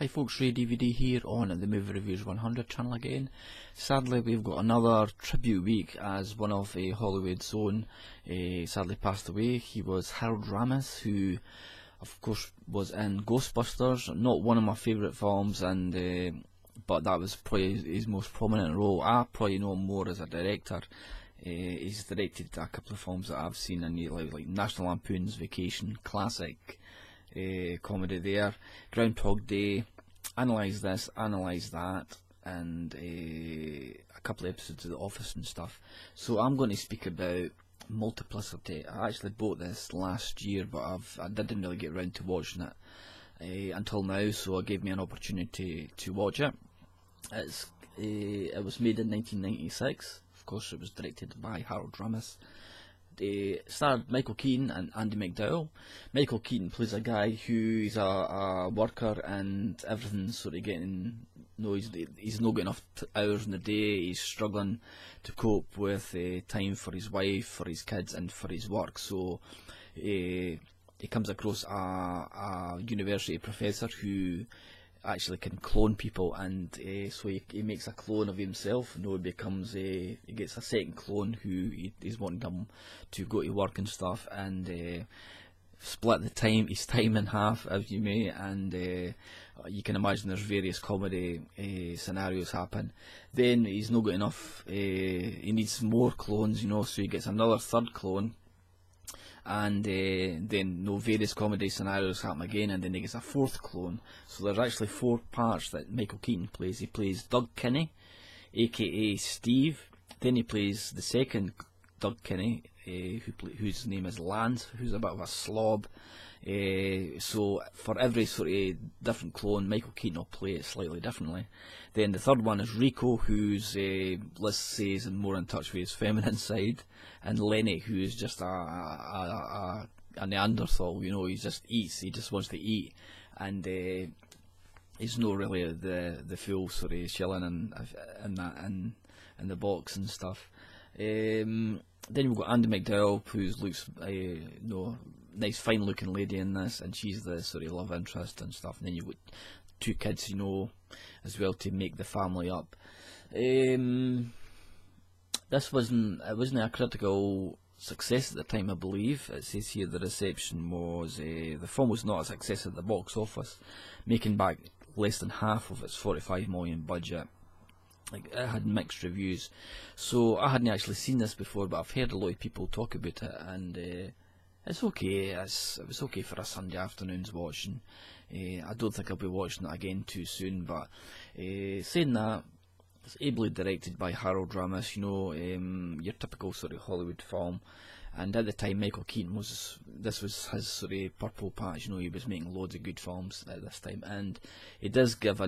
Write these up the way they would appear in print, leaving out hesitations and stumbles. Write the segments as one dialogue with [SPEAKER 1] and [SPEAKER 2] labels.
[SPEAKER 1] Hi folks, RAYDVD here on the Movie Reviewers 100 channel again. Sadly we've got another tribute week as one of Hollywood's own sadly passed away. He was Harold Ramis, who of course was in Ghostbusters, not one of my favourite films, and but that was probably his most prominent role. I probably know him more as a director. He's directed a couple of films that I've seen, and like National Lampoon's Vacation, classic comedy there, Groundhog Day, Analyze This, Analyze That, and a couple of episodes of The Office and stuff. So I'm going to speak about Multiplicity. I actually bought this last year, but I didn't really get around to watching it until now, so it gave me an opportunity to watch it. It was made in 1996. Of course, it was directed by Harold Ramis. Starred Michael Keaton and Andy McDowell. Michael Keaton plays a guy who is a worker, and everything's sort of getting, he's not got enough hours in the day. He's struggling to cope with time for his wife, for his kids, and for his work. So he comes across a university professor who actually can clone people, and so he makes a clone of himself. He gets a second clone who he's wanting him to go to work and stuff, and split his time in half, as you may, and you can imagine there's various comedy scenarios happen. Then he's not got enough, he needs more clones, so he gets another third clone, and then various comedy scenarios happen again, and then he gets a fourth clone. So there's actually 4 parts that Michael Keaton plays. He plays Doug Kinney, aka Steve. Then he plays the second Doug Kinney, whose name is Lance, who's a bit of a slob. So for every sort of different clone, Michael Keaton will play it slightly differently. Then the third one is Rico, who's let's say is more in touch with his feminine side, and Lenny, who is just a Neanderthal. He just eats. He just wants to eat, and he's not really the full sort of chilling in the box and stuff. Then we've got Andy McDowell, who looks nice, fine looking lady in this, and she's the sort of love interest and stuff. And then you've got 2 kids, as well, to make the family up. This wasn't a critical success at the time, I believe. It says here the reception was the film was not a success at the box office, making back less than half of its $45 million budget. It had mixed reviews, so I hadn't actually seen this before, but I've heard a lot of people talk about it, and it's okay. It was okay for a Sunday afternoon's watching. I don't think I'll be watching it again too soon, but saying that, it's ably directed by Harold Ramis, your typical sort of Hollywood film. And at the time, Michael Keaton this was his sort of purple patch. He was making loads of good films at this time, and it does give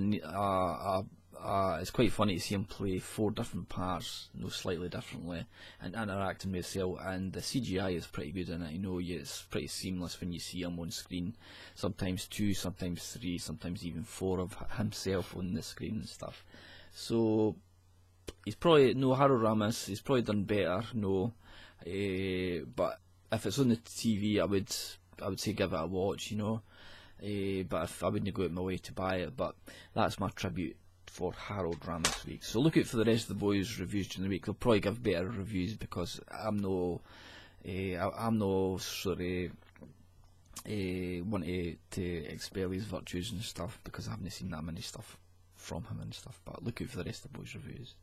[SPEAKER 1] it's quite funny to see him play 4 different parts, slightly differently, and interacting with himself. And the CGI is pretty good in it. It's pretty seamless when you see him on screen. Sometimes 2, sometimes 3, sometimes even 4 of himself on the screen and stuff. So he's probably Harold Ramis. He's probably done better. But if it's on the TV, I would say give it a watch. But if I wouldn't go out my way to buy it. But that's my tribute for Harold Ramis week. So look out for the rest of the boys' reviews during the week. They'll probably give better reviews, because I'm no sort of want to expel his virtues and stuff, because I haven't seen that many stuff from him and stuff. But look out for the rest of the boys' reviews.